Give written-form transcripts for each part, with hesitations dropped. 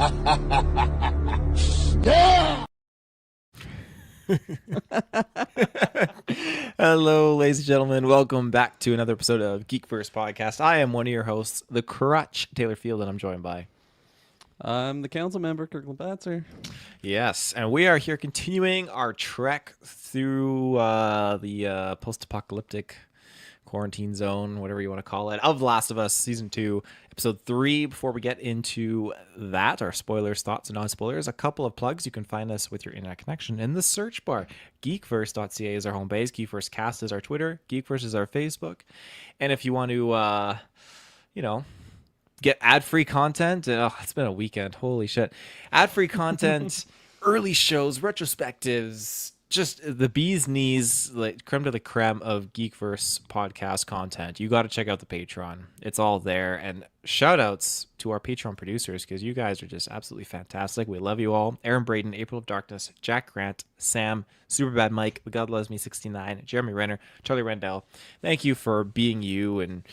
Yeah! Hello, ladies and gentlemen. Welcome back to another episode of GeekVerse podcast. I am one of your hosts, the Crutch Taylor Field, and I'm joined by... I'm the council member, Kirkland Batzer. Yes, and we are here continuing our trek through the post-apocalyptic quarantine zone, whatever you want to call it, of Last of Us Season 2, Episode 3. Before we get into that, our spoilers, thoughts, and non-spoilers, a couple of plugs. You can find us with your internet connection in the search bar. GeekVerse.ca is our home base. GeekVerseCast is our Twitter. GeekVerse is our Facebook. And if you want to, get ad-free content, it's been a weekend. Holy shit. Ad-free content, early shows, retrospectives, just the bee's knees, like creme de la creme of Geekverse podcast content. You got to check out the Patreon. It's all there. And shout outs to our Patreon producers, because you guys are just absolutely fantastic. We love you all. Aaron Braden, April of Darkness, Jack Grant, Sam, Superbad Mike, The God Loves Me 69, Jeremy Renner, Charlie Rendell. Thank you for being you and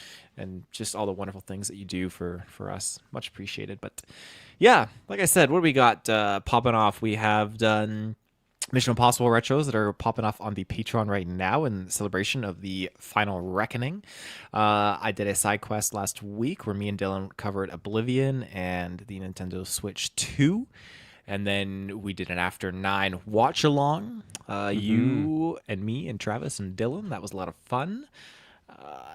just all the wonderful things that you do for us. Much appreciated. But yeah, like I said, what do we got popping off? We have done Mission Impossible retros that are popping off on the Patreon right now in celebration of the final reckoning. I did a side quest last week where me and Dylan covered Oblivion and the Nintendo Switch 2. And then we did an After 9 watch along. You and me and Travis and Dylan. That was a lot of fun.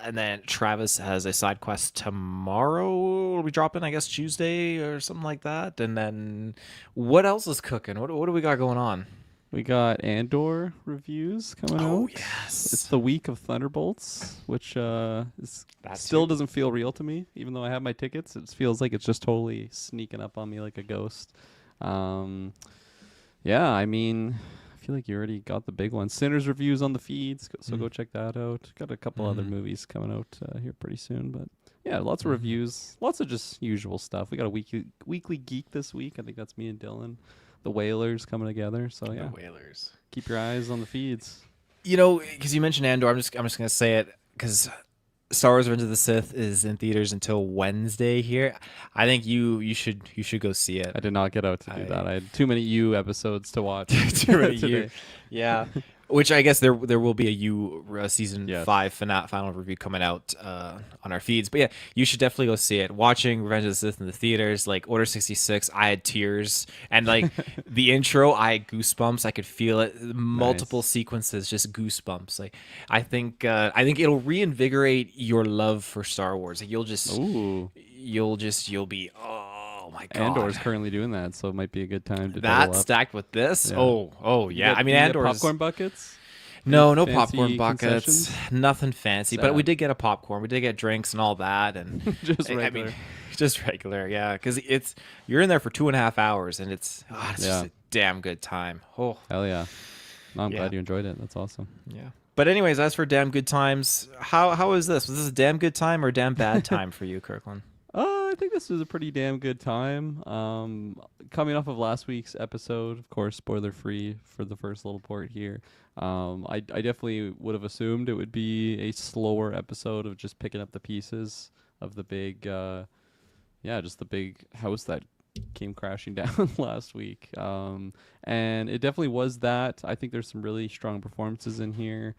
And then Travis has a side quest tomorrow. We'll be dropping, I guess, Tuesday or something like that. And then what else is cooking? What do we got going on? We got Andor reviews coming out. Oh, yes. It's the week of Thunderbolts, which still doesn't feel real to me. Even though I have my tickets, it feels like it's just totally sneaking up on me like a ghost. Yeah, I mean, I feel like you already got the big one. Sinners reviews on the feeds, so go check that out. Got a couple other movies coming out here pretty soon, but yeah, lots of reviews, lots of just usual stuff. We got a weekly geek this week. I think that's me and Dylan. The Whalers coming together, so yeah. The Whalers. Keep your eyes on the feeds. You know, because you mentioned Andor, I'm just gonna say it because Star Wars: Revenge of the Sith is in theaters until Wednesday here. I think you should go see it. I did not get out to do that. I had too many You episodes to watch. Too many You. Yeah. Which I guess there will be a You season 5 final review coming out on our feeds. But yeah, you should definitely go see it. Watching Revenge of the Sith in the theaters, like Order 66, I had tears. And like the intro, I had goosebumps. I could feel it. Multiple sequences, just goosebumps. Like I think it'll reinvigorate your love for Star Wars. Like, you'll be oh my god. Andor is currently doing that, so it might be a good time to that stacked with this. Yeah. Oh yeah. I mean, Andor popcorn buckets. No popcorn buckets. Nothing fancy. Sad. But we did get a popcorn. We did get drinks and all that, and just regular. I mean, just regular. Yeah, because you're in there for 2.5 hours, and it's just a damn good time. Oh hell yeah! No, I'm glad you enjoyed it. That's awesome. Yeah. But anyways, as for damn good times, how was this? Was this a damn good time or a damn bad time for you, Kirkland? I think this was a pretty damn good time. Coming off of last week's episode, of course, spoiler free for the first little port here. I definitely would have assumed it would be a slower episode of just picking up the pieces of the big, just the big house that came crashing down last week. And it definitely was that. I think there's some really strong performances in here.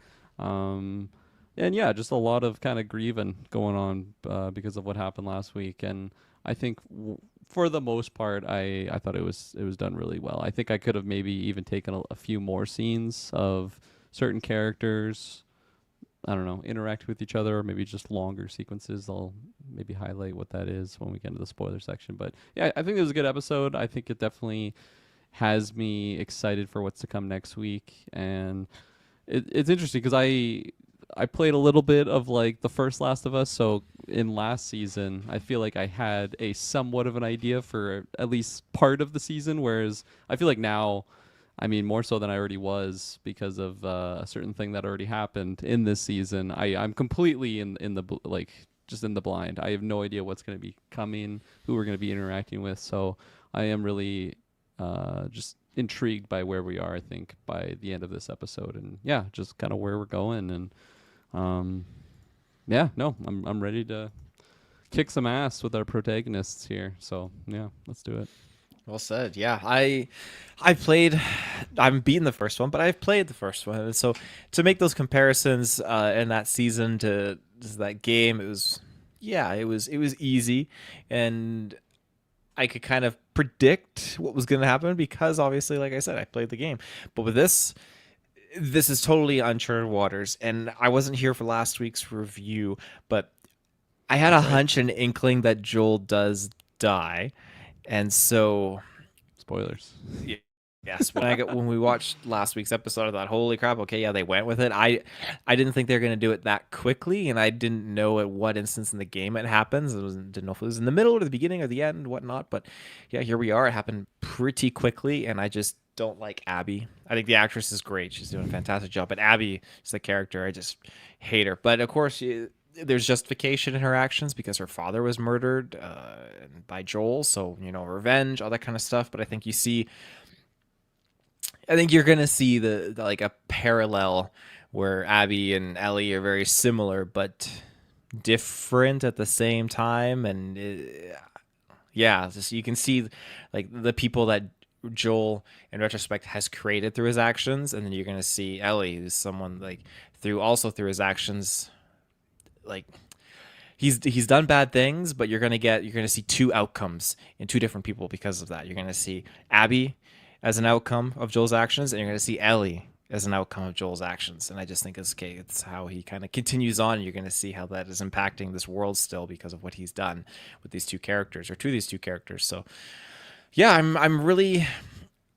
And yeah, just a lot of kind of grieving going on because of what happened last week. And I think for the most part, I thought it was done really well. I think I could have maybe even taken a few more scenes of certain characters, I don't know, interact with each other, or maybe just longer sequences. I'll maybe highlight what that is when we get into the spoiler section. But yeah, I think it was a good episode. I think it definitely has me excited for what's to come next week. And it's interesting because I played a little bit of like the first Last of Us, so in last season, I feel like I had a somewhat of an idea for at least part of the season, whereas I feel like now, I mean, more so than I already was because of a certain thing that already happened in this season. I'm completely in the blind. I have no idea what's going to be coming, who we're going to be interacting with, so I am really just intrigued by where we are, I think, by the end of this episode, and yeah, just kind of where we're going. And I'm ready to kick some ass with our protagonists here. So yeah, let's do it. Well said. Yeah, I played. I'm beating the first one, but I've played the first one, and so to make those comparisons in that season to that game, it was yeah, it was easy, and I could kind of predict what was going to happen because obviously, like I said, I played the game. But with this is totally uncharted waters, and I wasn't here for last week's review, but I had a That's right. hunch and inkling that Joel does die, and so Spoilers. yes, when we watched last week's episode, I thought, holy crap, okay, yeah, they went with it. I didn't think they were going to do it that quickly, and I didn't know at what instance in the game it happens. Didn't know if it was in the middle or the beginning or the end, whatnot. But yeah, here we are. It happened pretty quickly, and I just don't like Abby. I think the actress is great; she's doing a fantastic job. But Abby is the character. I just hate her. But of course, there's justification in her actions because her father was murdered by Joel, so revenge, all that kind of stuff. But I think you're gonna see the like a parallel where Abby and Ellie are very similar but different at the same time, and yeah, just you can see like the people that Joel, in retrospect, has created through his actions, and then you're gonna see Ellie, who's someone like through his actions, like he's done bad things, but you're gonna see two outcomes in two different people because of that. You're gonna see Abby as an outcome of Joel's actions, and you're gonna see Ellie as an outcome of Joel's actions. And I just think it's how he kind of continues on. And you're gonna see how that is impacting this world still because of what he's done with these two characters or to these two characters. So yeah, I'm really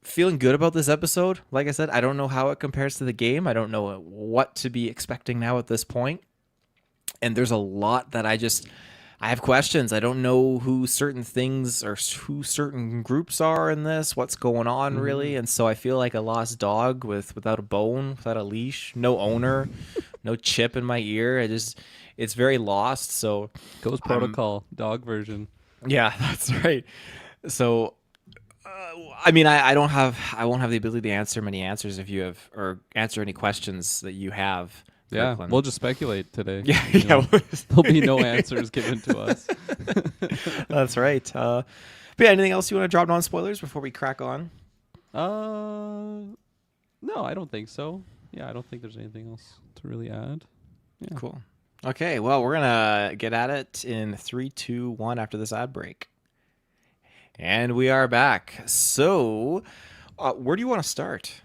feeling good about this episode. Like I said, I don't know how it compares to the game. I don't know what to be expecting now at this point. And there's a lot that I have questions. I don't know who certain things or who certain groups are in this, what's going on really. And so I feel like a lost dog without a bone, without a leash, no owner, no chip in my ear. It's very lost. So Ghost Protocol, dog version. yeah, that's right. So I mean, I won't have the ability to answer many answers if you have, or answer any questions that you have. Yeah, Kirkland. we'll just speculate today. Yeah, You yeah. know, there'll be no answers given to us. That's right. But yeah, anything else you want to drop on spoilers before we crack on? No, I don't think so. Yeah, I don't think there's anything else to really add. Yeah. Cool. Okay, well, we're gonna get at it in 3, 2, 1 after this ad break, and we are back. So, where do you want to start?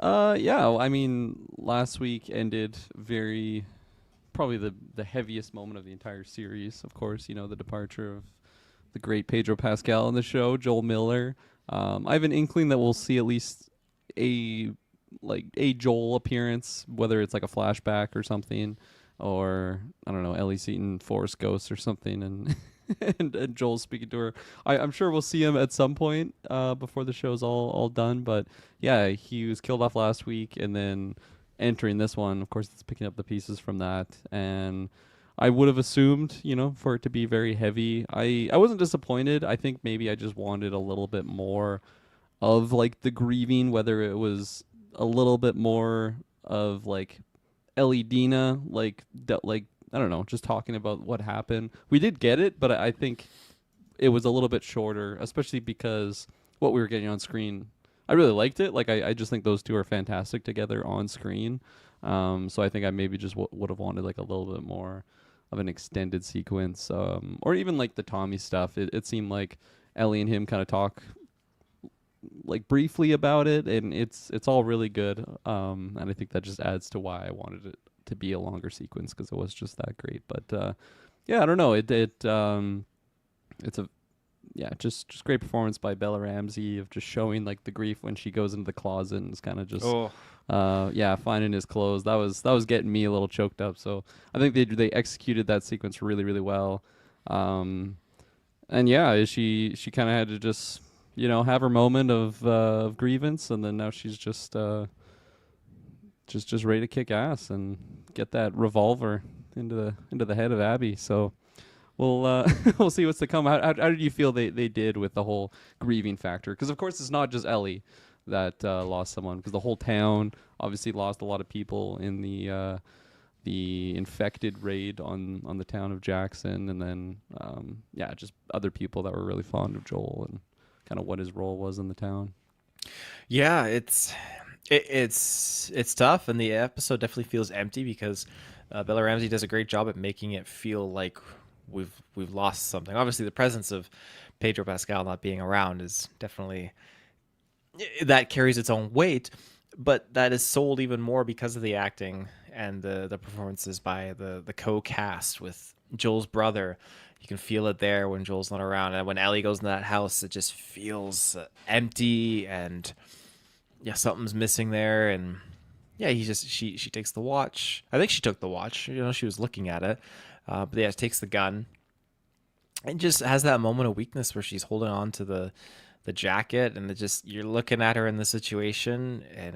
Yeah, I mean, last week ended probably the heaviest moment of the entire series. Of course, the departure of the great Pedro Pascal on the show, Joel Miller. I have an inkling that we'll see at least a Joel appearance, whether it's like a flashback or something, or I don't know, Ellie Seaton Force Ghost or something, and and Joel speaking to her. I'm sure we'll see him at some point before the show's all done. But yeah, he was killed off last week, and then entering this one, of course, it's picking up the pieces from that. And I would have assumed, for it to be very heavy. I wasn't disappointed. I think maybe I just wanted a little bit more of like the grieving, whether it was a little bit more of like Ellie Dina, like I don't know, just talking about what happened. We did get it, but I think it was a little bit shorter, especially because what we were getting on screen, I really liked it. Like I just think those two are fantastic together on screen. So I think I maybe just would have wanted like a little bit more of an extended sequence, or even like the Tommy stuff. It seemed like Ellie and him kind of talk like briefly about it, and it's all really good. And I think that just adds to why I wanted it to be a longer sequence, because it was just that great. But yeah, I don't know. It's a just great performance by Bella Ramsey of just showing like the grief when she goes into the closet and is kind of just finding his clothes. That was getting me a little choked up. So I think they executed that sequence really, really well. And yeah, she kind of had to just have her moment of grievance, and then now she's just ready to kick ass and get that revolver into the head of Abby. So we'll we'll see what's to come. How did you feel they did with the whole grieving factor? Because of course it's not just Ellie that lost someone, because the whole town obviously lost a lot of people in the infected raid on the town of Jackson, and then just other people that were really fond of Joel and kind of what his role was in the town. Yeah, it's tough, and the episode definitely feels empty because Bella Ramsey does a great job at making it feel like we've lost something. Obviously, the presence of Pedro Pascal not being around is definitely that carries its own weight, but that is sold even more because of the acting and the performances by the co-cast with Joel's brother. You can feel it there when Joel's not around, and when Ellie goes into that house, it just feels empty, and yeah, something's missing there. And yeah, she takes the watch. I think she took the watch. She was looking at it, but yeah, takes the gun and just has that moment of weakness where she's holding on to the jacket, and you're looking at her in the situation, and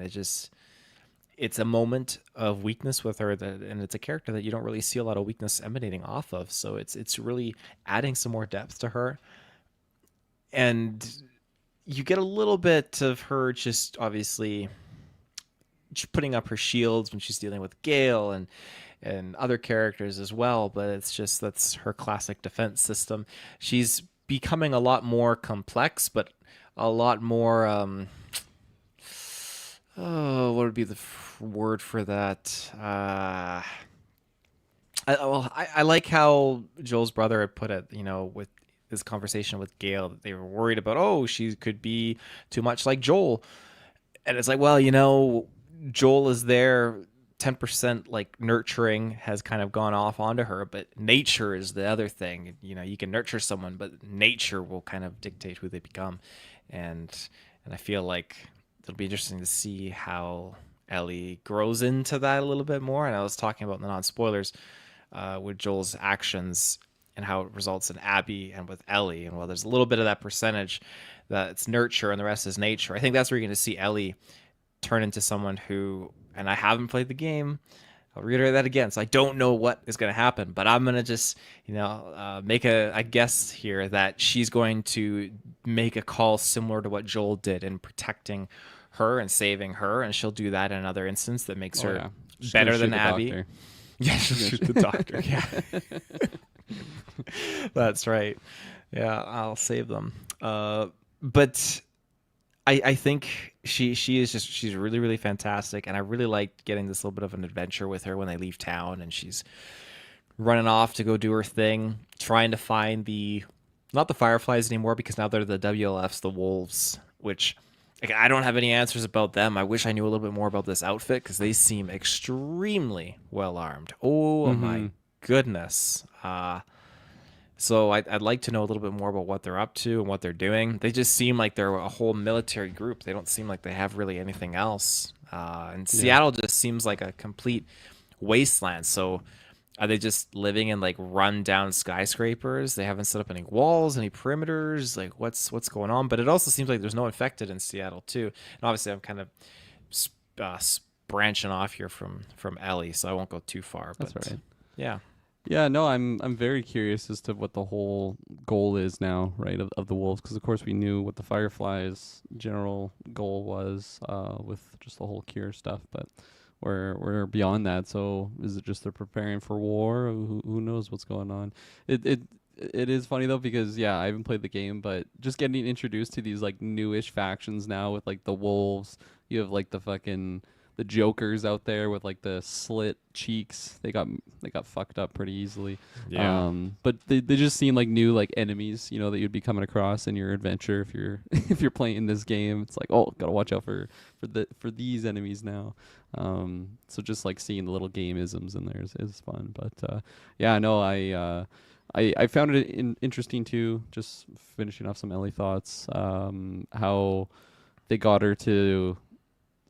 it's a moment of weakness with her, and it's a character that you don't really see a lot of weakness emanating off of. So it's really adding some more depth to her, and you get a little bit of her just obviously putting up her shields when she's dealing with Gale and other characters as well. But that's her classic defense system. She's becoming a lot more complex, but a lot more what would be the word for that? I like how Joel's brother had put it, with his conversation with Gale, that they were worried about, oh, she could be too much like Joel. And it's like, well, Joel is there, 10% like nurturing has kind of gone off onto her, but nature is the other thing. You can nurture someone, but nature will kind of dictate who they become. And I feel like it'll be interesting to see how Ellie grows into that a little bit more. And I was talking about the non-spoilers with Joel's actions and how it results in Abby and with Ellie. And while there's a little bit of that percentage that it's nurture and the rest is nature, I think that's where you're going to see Ellie turn into someone who, and I haven't played the game, I'll reiterate that again, so I don't know what is going to happen, but I'm going to just make a guess here that she's going to make a call similar to what Joel did in protecting her and saving her, and she'll do that in another instance that makes her better than Abby. Doctor. Yeah, she'll shoot the doctor. Yeah. That's right. Yeah, I'll save them. But I think she's really, really fantastic, and I really liked getting this little bit of an adventure with her when they leave town, and she's running off to go do her thing, trying to find not the Fireflies anymore, because now they're the WLFs, the Wolves, which I don't have any answers about them. I wish I knew a little bit more about this outfit, because they seem extremely well armed. Oh my goodness. So I'd like to know a little bit more about what they're up to and what they're doing. They just seem like they're a whole military group. They don't seem like they have really anything else. And Seattle just seems like a complete wasteland. So are they just living in like run down skyscrapers? They haven't set up any walls, any perimeters. Like what's going on? But it also seems like there's no infected in Seattle too. And obviously I'm kind of branching off here from Ellie, so I won't go too far. But That's right. Yeah. Yeah, no, I'm very curious as to what the whole goal is now, right, of the Wolves, because of course we knew what the Fireflies' general goal was with just the whole cure stuff, but we're beyond that. So is it just they're preparing for war? Who knows what's going on? It is funny though, because I haven't played the game, but just getting introduced to these like newish factions now with like the Wolves. You have like the Jokers out there with like the slit cheeks. They got fucked up pretty easily. Yeah. But they just seem like new like enemies, that you'd be coming across in your adventure if you're if you're playing this game. It's like, oh, gotta watch out for these enemies now. So just like seeing the little game isms in there is fun. But I found it interesting too. Just finishing off some Ellie thoughts. How they got her to,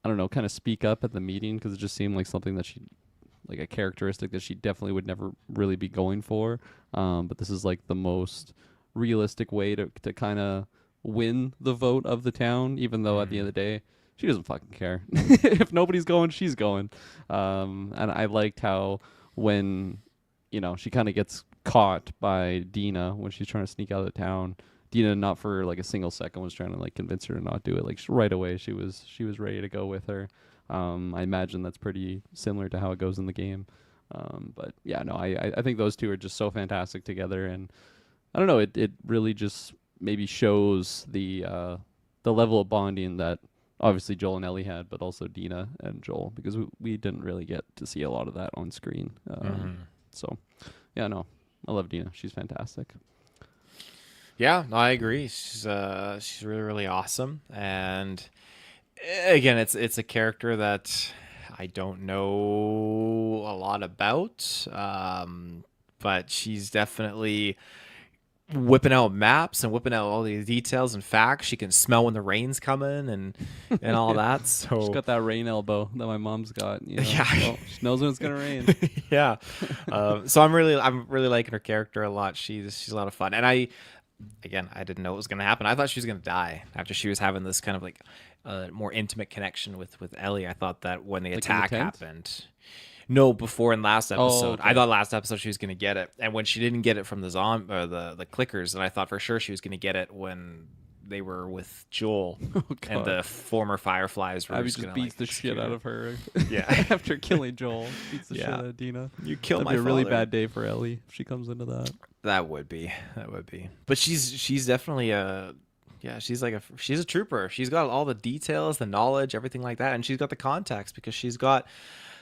I don't know, kind of speak up at the meeting, because it just seemed like something that like a characteristic that she definitely would never really be going for. But this is like the most realistic way to kind of win the vote of the town, even though at the end of the day, she doesn't fucking care. If nobody's going, she's going. And I liked how when, she kind of gets caught by Dina when she's trying to sneak out of the town, Dina, not for like a single second, was trying to like convince her to not do it. Like right away, she was ready to go with her. I imagine that's pretty similar to how it goes in the game. But yeah, no, I think those two are just so fantastic together, and I don't know, it really just maybe shows the level of bonding that obviously Joel and Ellie had, but also Dina and Joel, because we didn't really get to see a lot of that on screen. So, yeah, no, I love Dina. She's fantastic. Yeah, no, I agree. She's really really awesome, and again, it's a character that I don't know a lot about, but she's definitely whipping out maps and whipping out all these details and facts. She can smell when the rain's coming and all that. She's So got that rain elbow that my mom's got. You know? Yeah. Oh, she knows when it's gonna rain. yeah, so I'm really liking her character a lot. She's a lot of fun, and I didn't know what was gonna happen. I thought she was gonna die after she was having this kind of like more intimate connection with Ellie. I thought that when the Like in the attack tent? happened. No, before in last episode. okay. I thought last episode she was going to get it. And when she didn't get it from the or the clickers, then I thought for sure she was going to get it when they were with Joel and the former Fireflies were Abby just just going to beats the shit out of her. Yeah. After killing Joel, beats the shit Yeah. out of Dina. You killed That'd my be a really father. bad day for Ellie if she comes into that. That would be. But she's definitely she's she's a trooper. She's got all the details, the knowledge, everything like that, and she's got the contacts because she's got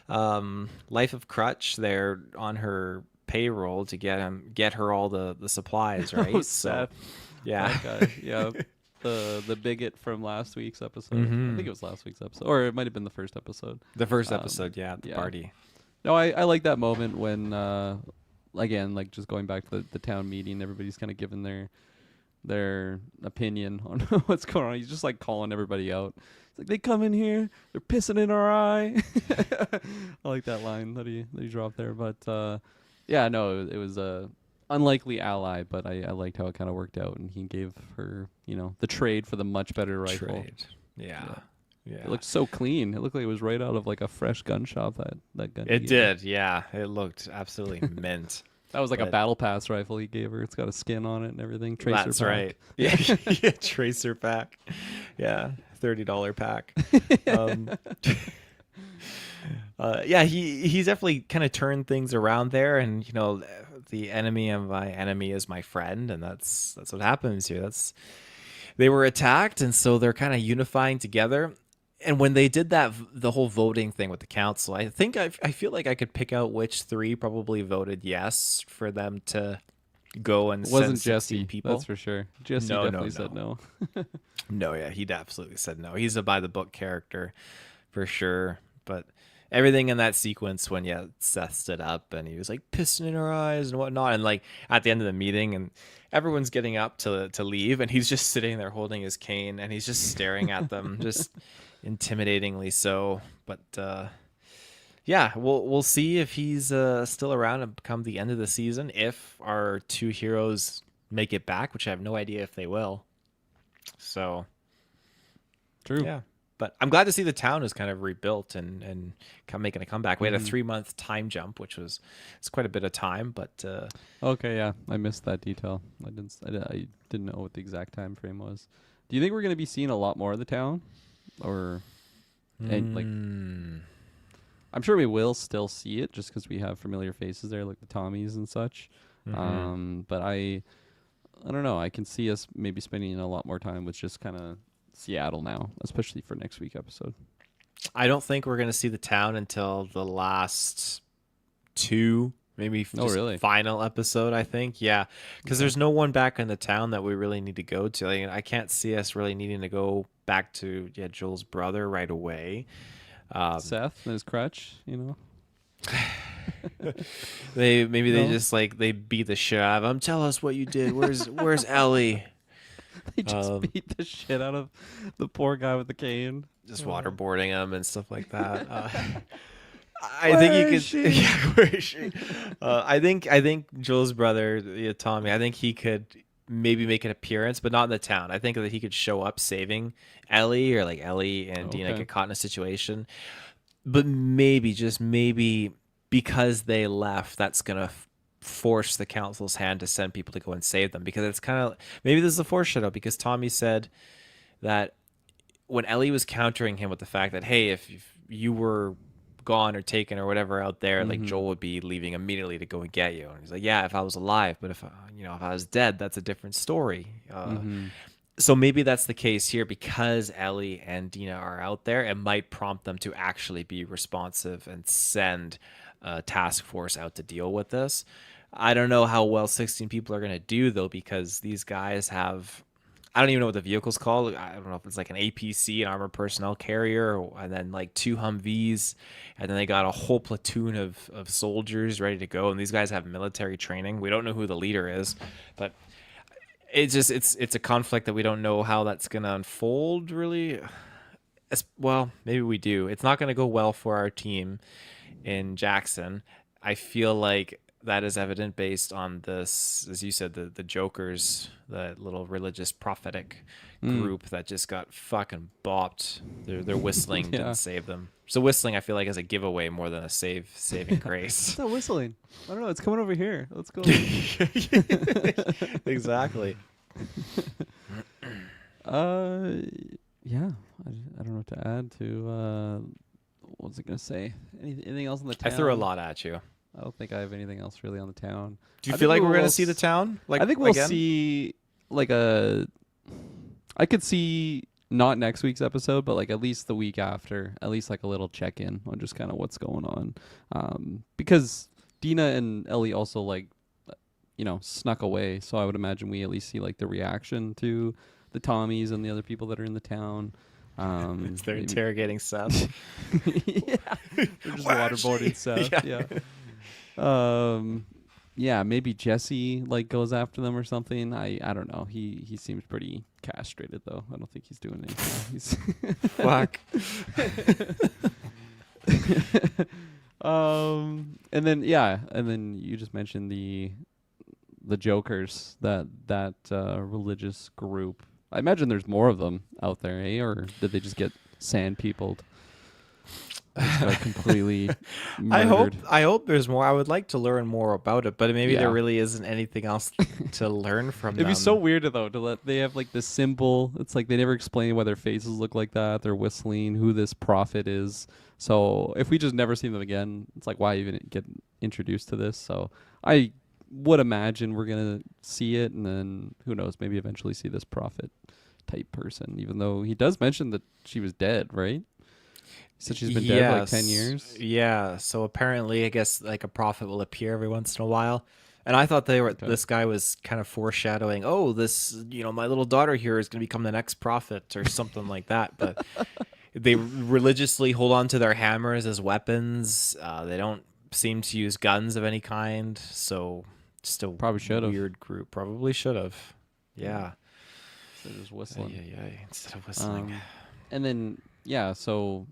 Life of Crutch there on her payroll to get her all the supplies, right? Oh, So Seth. yeah. That guy. Yeah. The bigot from last week's episode. I think it was last week's episode. Or it might have been the first episode. The first episode, at the yeah. party. No, I like that moment when again, like just going back to the town meeting, everybody's kind of giving their opinion on what's going on. He's just like calling everybody out. It's like they come in here, they're pissing in our eye. I like that line that he dropped there. But yeah, no, it was a unlikely ally, but I liked how it kind of worked out, and he gave her, the trade for the much better rifle. Trade. Yeah. It looked so clean. It looked like it was right out of like a fresh gun shop. That gun. It did, yeah. It looked absolutely mint. That was like a But- battle pass rifle he gave her. It's got a skin on it and everything. Tracer That's pack. right. Yeah, yeah, tracer pack. Yeah, $30 pack. Yeah, he's definitely kind of turned things around there, and the enemy of my enemy is my friend, and that's what happens here. They were attacked, and so they're kind of unifying together. And when they did that, the whole voting thing with the council, I think I feel like I could pick out which three probably voted yes for them to go and It wasn't send 16 Jesse, people. that's for sure. Jesse No, definitely said no. No, yeah, he absolutely said no. He's a by the book character for sure. But everything in that sequence when Seth stood up and he was like pissing in her eyes and whatnot, and like at the end of the meeting and everyone's getting up to leave, and he's just sitting there holding his cane and he's just staring at them, just intimidatingly so. But yeah, we'll see if he's still around and come the end of the season, if our two heroes make it back, which I have no idea if they will. So True. yeah, but I'm glad to see the town is kind of rebuilt and making a comeback. We had a 3-month time jump, which it's quite a bit of time, but Okay, yeah, I missed that detail. I didn't know what the exact time frame was. Do you think we're going to be seeing a lot more of the town, or like? I'm sure we will still see it just because we have familiar faces there, like the Tommies and such. But I don't know. I can see us maybe spending a lot more time with just kind of Seattle now, especially for next week episode. I don't think we're going to see the town until the last 2, maybe just really? final episode, I think. Yeah, because there's no one back in the town that we really need to go to. Like, I can't see us really needing to go back to Joel's brother right away. Seth and his crutch, They just they beat the shit out of him. Tell us what you did. Where's Ellie? They just beat the shit out of the poor guy with the cane. Just waterboarding him and stuff like that. I think he could. she? Yeah, where is she? I think Joel's brother, Tommy. I think he could maybe make an appearance, but not in the town. I think that he could show up saving Ellie, or like Ellie and Dina get caught in a situation. But maybe, just maybe, because they left, that's gonna force the council's hand to send people to go and save them. Because it's kind of, maybe this is a foreshadow, because Tommy said that when Ellie was countering him with the fact that, hey, if you were gone or taken or whatever out there, like Joel would be leaving immediately to go and get you. And he's like, yeah, if I was alive, but if if I was dead, that's a different story. So maybe that's the case here because Ellie and Dina are out there. It might prompt them to actually be responsive and send a task force out to deal with this. I don't know how well 16 people are going to do, though, because these guys have, I don't even know what the vehicle's called. I don't know if it's like an APC, an armored personnel carrier, and then like 2 Humvees, and then they got a whole platoon of soldiers ready to go. And these guys have military training. We don't know who the leader is, but it's a conflict that we don't know how that's going to unfold, really. Well, maybe we do. It's not going to go well for our team in Jackson. I feel like that is evident based on this, as you said, the Jokers, the little religious prophetic group that just got fucking bopped. Their whistling didn't save them. So whistling, I feel like, is a giveaway more than a saving grace. It's not whistling. I don't know. It's coming over here. Let's go. Exactly. Yeah. I don't know what to add to. What was I gonna say? Anything else on the town? I threw a lot at you. I don't think I have anything else really on the town. Do you feel like we're going to see the town? Like, I think we'll again? see like I could see not next week's episode, but like at least the week after, at least like a little check-in on just kind of what's going on. Because Dina and Ellie also like, snuck away. So I would imagine we at least see like the reaction to the Tommies and the other people that are in the town. They're interrogating Seth. Yeah. They're just waterboarding Seth. Yeah. Maybe Jesse like goes after them or something. I don't know. He seems pretty castrated though. I don't think he's doing anything. He's Fuck. and then you just mentioned the Jokers, that religious group. I imagine there's more of them out there, eh? Or did they just get sand peopled? Completely murdered. I hope there's more. I would like to learn more about it, but maybe there really isn't anything else to learn from them. It'd be so weird though to let they have like this symbol. It's like they never explain why their faces look like that. They're whistling, who this prophet is. So if we just never see them again, it's like why even get introduced to this? So I would imagine we're gonna see it, and then who knows, maybe eventually see this prophet type person, even though he does mention that she was dead, right? He said she's been dead for like 10 years. Yeah, so apparently I guess like a prophet will appear every once in a while. And I thought this guy was kind of foreshadowing, oh, this, my little daughter here is going to become the next prophet or something like that. But they religiously hold on to their hammers as weapons. They don't seem to use guns of any kind. So just a Probably should've. weird group. Probably should have. Yeah. Instead of just whistling. Yeah. Instead of whistling. And then, so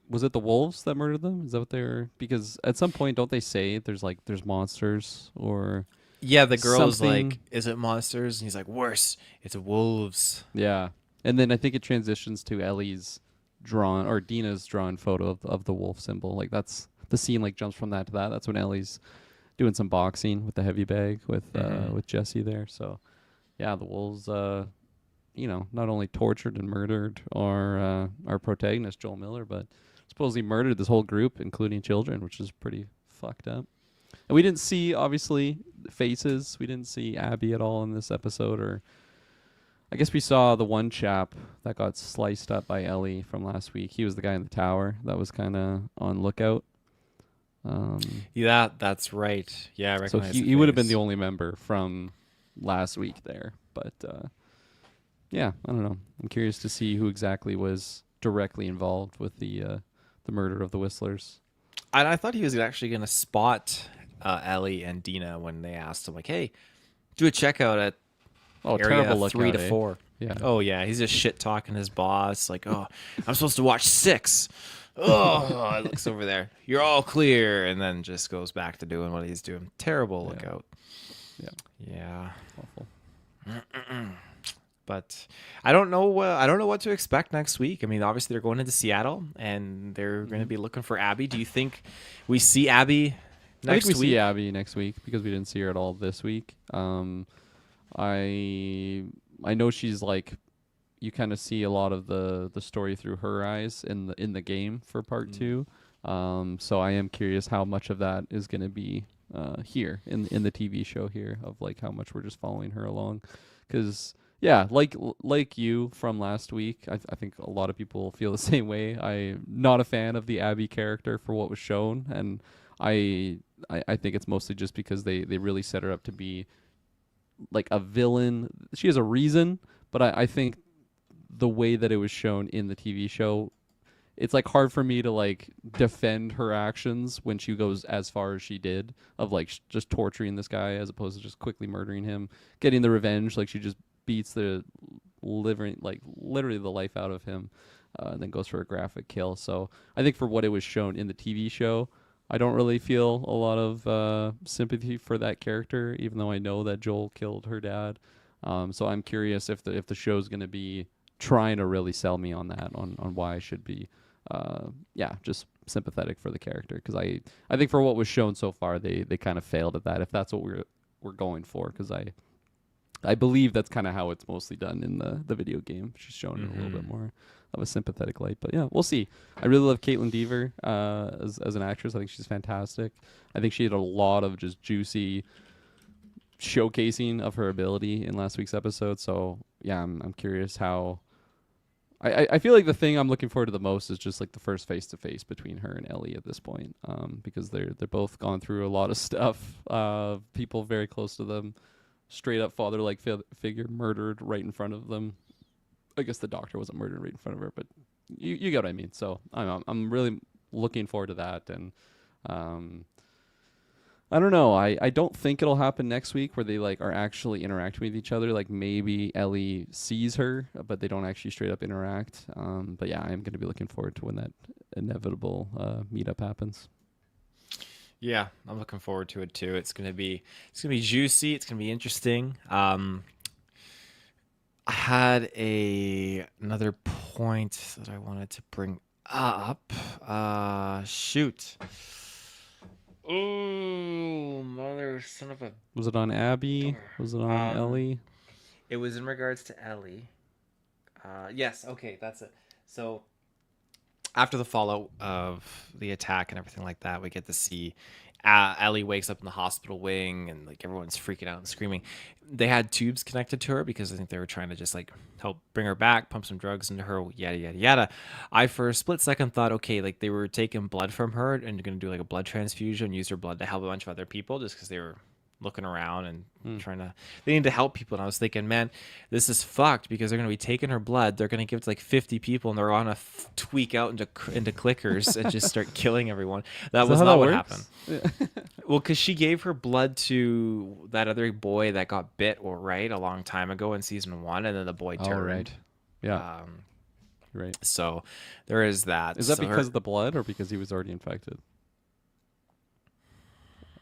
was it the wolves that murdered them? Is that what they're... Because at some point, don't they say there's monsters or... Yeah, the girl's something? like, is it monsters? And he's like, worse, it's wolves. Yeah. And then I think it transitions to Ellie's drawn, or Dina's drawn photo of the wolf symbol. Like that's... The scene like jumps from that to that. That's when Ellie's doing some boxing with the heavy bag with Jesse there. So, yeah, the wolves... not only tortured and murdered our protagonist, Joel Miller, but supposedly murdered this whole group, including children, which is pretty fucked up. And we didn't see, obviously, faces. We didn't see Abby at all in this episode. Or I guess we saw the one chap that got sliced up by Ellie from last week. He was the guy in the tower that was kind of on lookout. Yeah, that's right. Yeah, I recognize so he would have been the only member from last week there. But... yeah, I don't know. I'm curious to see who exactly was directly involved with the murder of the Whistlers. And I thought he was actually going to spot Ellie and Dina when they asked him, like, hey, do a checkout at area 3 to 4. Yeah. Oh, yeah. He's just shit-talking his boss. Like, oh, I'm supposed to watch 6. Oh, it looks over there. You're all clear. And then just goes back to doing what he's doing. Terrible lookout. Yeah. Awful. But I don't know what to expect next week. I mean, obviously they're going into Seattle and they're going to be looking for Abby. Do you think we see Abby next week? I think we see Abby next week because we didn't see her at all this week. I know she's like, you kind of see a lot of the story through her eyes in the game for part 2. So I am curious how much of that is going to be here in the TV show here, of like how much we're just following her along, because yeah, like you from last week, I think a lot of people feel the same way. I'm not a fan of the Abby character for what was shown, and I think it's mostly just because they really set her up to be like a villain. She has a reason, but I think the way that it was shown in the TV show, it's like hard for me to like defend her actions when she goes as far as she did, of like just torturing this guy as opposed to just quickly murdering him, getting the revenge. Like she just beats the living, like literally the life out of him, and then goes for a graphic kill. So I think for what it was shown in the TV show, I don't really feel a lot of sympathy for that character, even though I know that Joel killed her dad. So I'm curious if the show's going to be trying to really sell me on that, on why I should be, just sympathetic for the character. Because I think for what was shown so far, they kind of failed at that, if that's what we're going for. Because I believe that's kind of how it's mostly done in the video game. She's shown in a little bit more of a sympathetic light. But yeah, we'll see. I really love Caitlin Dever as an actress. I think she's fantastic. I think she had a lot of just juicy showcasing of her ability in last week's episode. So yeah, I'm curious how. I feel like the thing I'm looking forward to the most is just like the first face to face between her and Ellie at this point, because they're both gone through a lot of stuff. People very close to them, straight up father like figure murdered right in front of them. I guess the doctor wasn't murdered right in front of her, but you get what I mean. So I'm really looking forward to that, and I don't know. I don't think it'll happen next week where they like are actually interacting with each other. Like maybe Ellie sees her, but they don't actually straight up interact. But yeah, I am going to be looking forward to when that inevitable meetup happens. Yeah, I'm looking forward to it too. It's gonna be juicy. It's gonna be interesting. I had another point that I wanted to bring up. Shoot. Oh, mother son of a. Was it on Abby? Was it on Ellie? It was in regards to Ellie. Yes. Okay, that's it. So after the fallout of the attack and everything like that, we get to see Ellie wakes up in the hospital wing, and like everyone's freaking out and screaming. They had tubes connected to her because I think they were trying to just like help bring her back, pump some drugs into her, yada yada yada. I for a split second thought, okay, like they were taking blood from her and going to do like a blood transfusion, use her blood to help a bunch of other people, just because they were looking around and they need to help people. And I was thinking, man, this is fucked, because they're going to be taking her blood, they're going to give it to like 50 people, and they're going to tweak out into clickers and just start killing everyone. That was not what happened. Yeah. Well, because she gave her blood to that other boy that got bit, a long time ago in season 1, and then the boy turned. Right. Yeah. Right. So there is that. Is that because of the blood, or because he was already infected?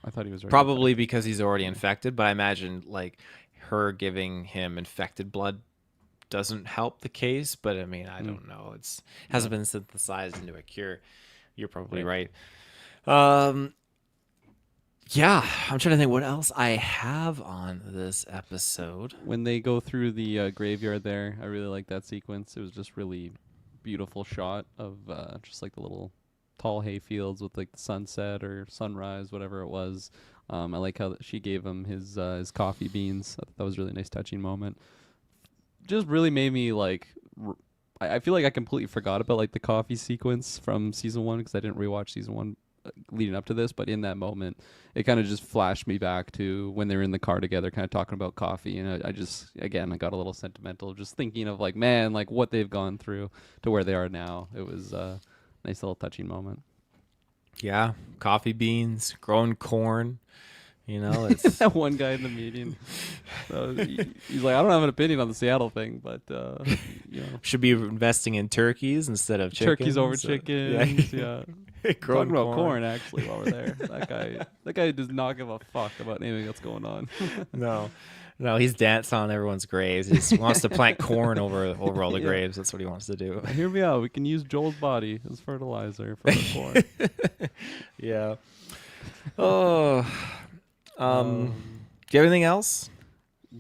I thought he was probably infected. Because he's already infected, but I imagine like her giving him infected blood doesn't help the case. But I mean, I don't know. It hasn't been synthesized into a cure. You're probably right. Yeah, I'm trying to think what else I have on this episode. When they go through the graveyard there, I really like that sequence. It was just really beautiful shot of just like the little tall hay fields with like the sunset or sunrise, whatever it was. I like how she gave him his coffee beans. I thought that was a really nice touching moment. Just really made me like I feel like I completely forgot about like the coffee sequence from season 1, because I didn't rewatch season 1 leading up to this, but in that moment it kind of just flashed me back to when they were in the car together kind of talking about coffee, and I just again I got a little sentimental just thinking of like, man, like what they've gone through to where they are now. It was nice little touching moment. Yeah, coffee beans, growing corn. You know, it's that one guy in the meeting. He's like, I don't have an opinion on the Seattle thing, but should be investing in turkeys instead of chickens. Turkeys over chickens. Yeah. Talking about corn actually while we're there. That guy does not give a fuck about anything that's going on. No, he's dancing on everyone's graves. He just wants to plant corn over all the graves. That's what he wants to do. Hear me out. We can use Joel's body as fertilizer for the corn. Yeah. Oh. Do you have anything else?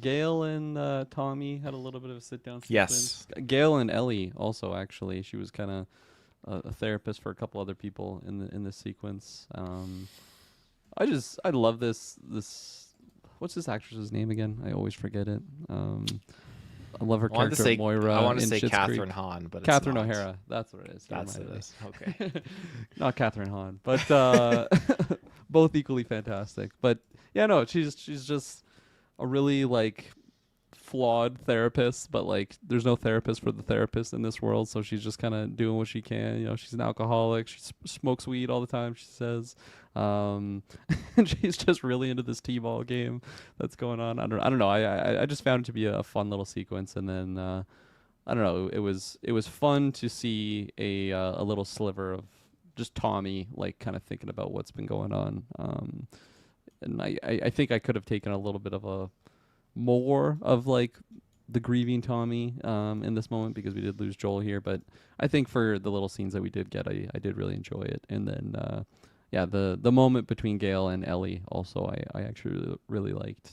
Gail and Tommy had a little bit of a sit down sequence. Yes. Gail and Ellie also, actually. She was kind of a therapist for a couple other people in this sequence. I love this. What's this actress's name again? I always forget it. I love her I wanted to character say, Moira. I want to in say Schitt's Catherine Creek. Hahn, but Catherine it's not. O'Hara. That's what it is. Never That's mind. it. Okay. Not Catherine Hahn, but both equally fantastic. But yeah, no, she's just a really like flawed therapist, but like there's no therapist for the therapist in this world, so she's just kind of doing what she can. You know, she's an alcoholic. She smokes weed all the time, she says. And she's just really into this t-ball game that's going on. I don't know. I just found it to be a fun little sequence, and then I don't know. It was fun to see a little sliver of just Tommy like kind of thinking about what's been going on. And I think I could have taken a little bit of a more of like the grieving Tommy in this moment, because we did lose Joel here, but I think for the little scenes that we did get, I did really enjoy it. And then yeah, the moment between Gail and Ellie also I actually really liked,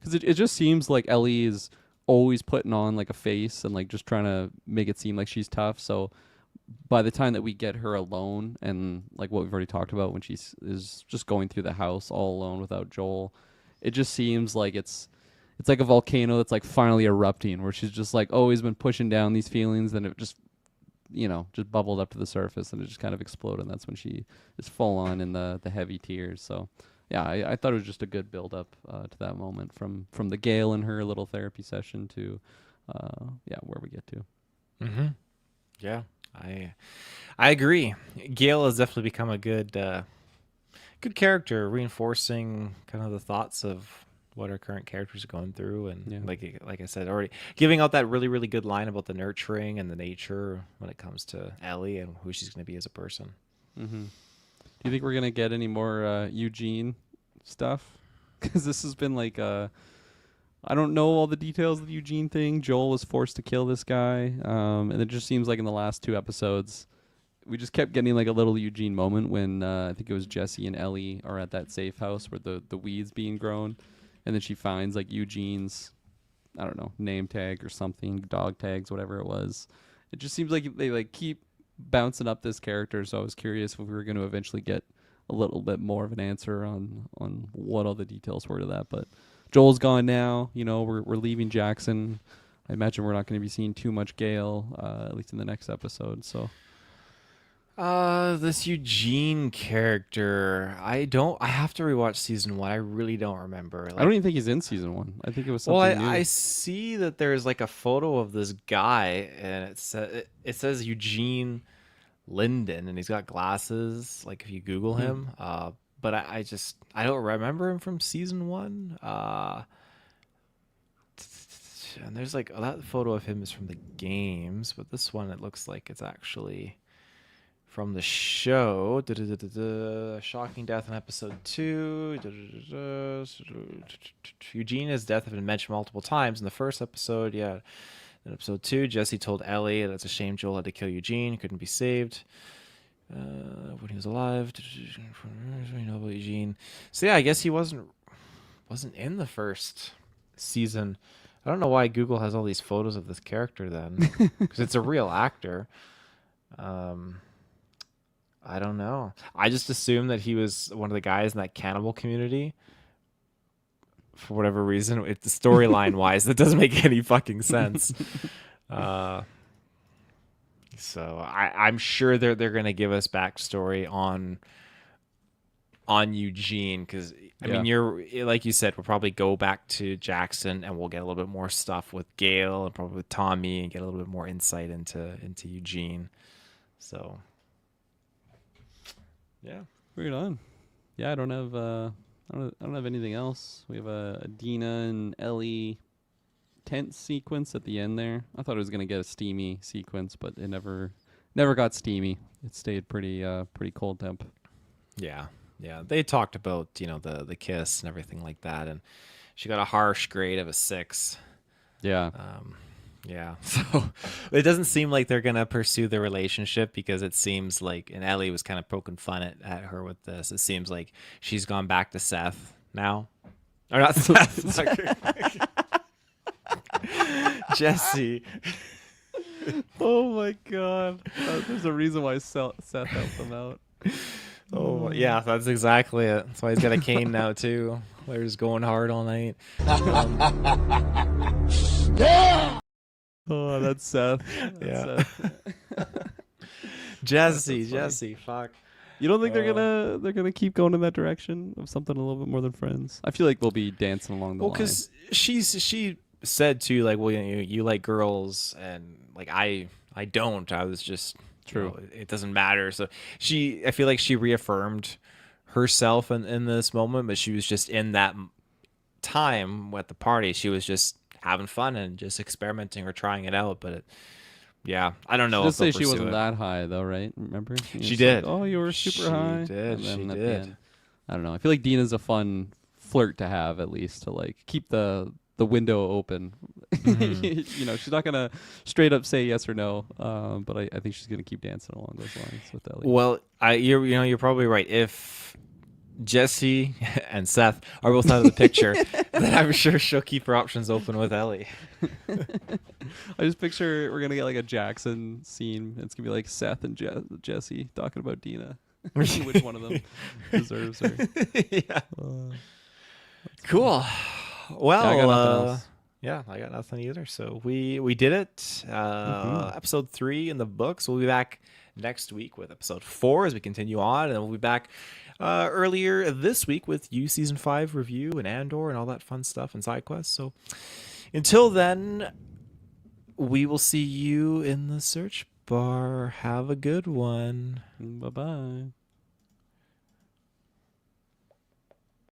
because it just seems like Ellie is always putting on like a face and like just trying to make it seem like she's tough. So by the time that we get her alone, and like what we've already talked about, when she is just going through the house all alone without Joel, it just seems like it's like a volcano that's like finally erupting, where she's just like always been pushing down these feelings, then it just, you know, just bubbled up to the surface and it just kind of exploded, and that's when she is full on in the heavy tears. So yeah, I thought it was just a good build up to that moment, from the Gail and her little therapy session to yeah, where we get to. Mm-hmm. Yeah, I agree. Gail has definitely become a good character, reinforcing kind of the thoughts of what our current characters are going through, and Yeah. like I said already, giving out that really really good line about the nurturing and the nature when it comes to Ellie and who she's going to be as a person. Mm-hmm. Do you think we're gonna get any more Eugene stuff? Because this has been like I don't know all the details of the Eugene thing. Joel was forced to kill this guy, and it just seems like in the last 2 episodes, we just kept getting like a little Eugene moment when I think it was Jesse and Ellie are at that safe house where the weeds being grown, and then she finds like Eugene's, I don't know, name tag or something, dog tags, whatever it was. It just seems like they like keep bouncing up this character, so I was curious if we were going to eventually get a little bit more of an answer on what all the details were to that. But Joel's gone now. You know, we're leaving Jackson. I imagine we're not going to be seeing too much Gale, at least in the next episode. So This Eugene character, I have to rewatch season 1. I really don't remember. I don't even think he's in season 1. I think it was something Well, new. I see that there's like a photo of this guy, and it says Eugene Linden, and he's got glasses. Like if you Google him, but I don't remember him from season 1. And there's like that photo of him is from the games, but this one it looks like it's actually from the show. Shocking death in episode 2. Eugenia's death had been mentioned multiple times in the first episode. Yeah. In episode 2, Jesse told Ellie that it's a shame Joel had to kill Eugene. Couldn't be saved when he was alive. We know about Eugene. So yeah, I guess he wasn't in the first season. I don't know why Google has all these photos of this character then, because it's a real actor. I don't know. I just assumed that he was one of the guys in that cannibal community. For whatever reason, it's storyline wise, that doesn't make any fucking sense. So I'm sure they're gonna give us backstory on Eugene, because I mean, you're like you said, we'll probably go back to Jackson and we'll get a little bit more stuff with Gail and probably with Tommy and get a little bit more insight into Eugene. So yeah, Right on. Yeah, I don't have anything else. We have a Dina and Ellie tent sequence at the end there. I thought it was gonna get a steamy sequence, but it never got steamy. It stayed pretty cold temp. yeah. They talked about the kiss and everything like that, and she got a harsh grade of a 6. Yeah. Yeah, so it doesn't seem like they're gonna pursue the relationship, because it seems like, and Ellie was kind of poking fun at her with this. It seems like she's gone back to Seth now, or not Seth, Jesse. Oh my god. There's a reason why Seth helped them out. Oh yeah, that's exactly it. That's why he's got a cane now too. Claire's going hard all night. Yeah! Oh, that's Seth. Yeah. Seth. Jesse, fuck. You don't think they're gonna keep going in that direction of something a little bit more than friends? I feel like they'll be dancing along the line. Well, because she said too, like, well, you like girls, and like I don't. I was just True. It doesn't matter. So I feel like she reaffirmed herself in this moment, but she was just in that time at the party. She was just having fun and just experimenting or trying it out. But yeah, I don't know. She If did they'll say she wasn't pursue it. that high though, right? Remember? She did. Like, oh, you were super high. She did. And then She at the did. end, I don't know. I feel like Dina's a fun flirt to have, at least to like keep the window open. She's not gonna straight up say yes or no. But I think she's gonna keep dancing along those lines with Ellie. Well, you're probably right. If Jesse and Seth are both out of the picture, then I'm sure she'll keep her options open with Ellie. I just picture we're gonna get like a Jackson scene. It's gonna be like Seth and Jesse talking about Dina. Which one of them deserves her? Yeah. Cool. Well, I got nothing else. yeah, I got nothing either. So we did it. Episode 3 in the books. We'll be back next week with episode 4 as we continue on, and we'll be back earlier this week with season 5 review and Andor and all that fun stuff and side quests. So until then, we will see you in the search bar. Have a good one. Bye bye.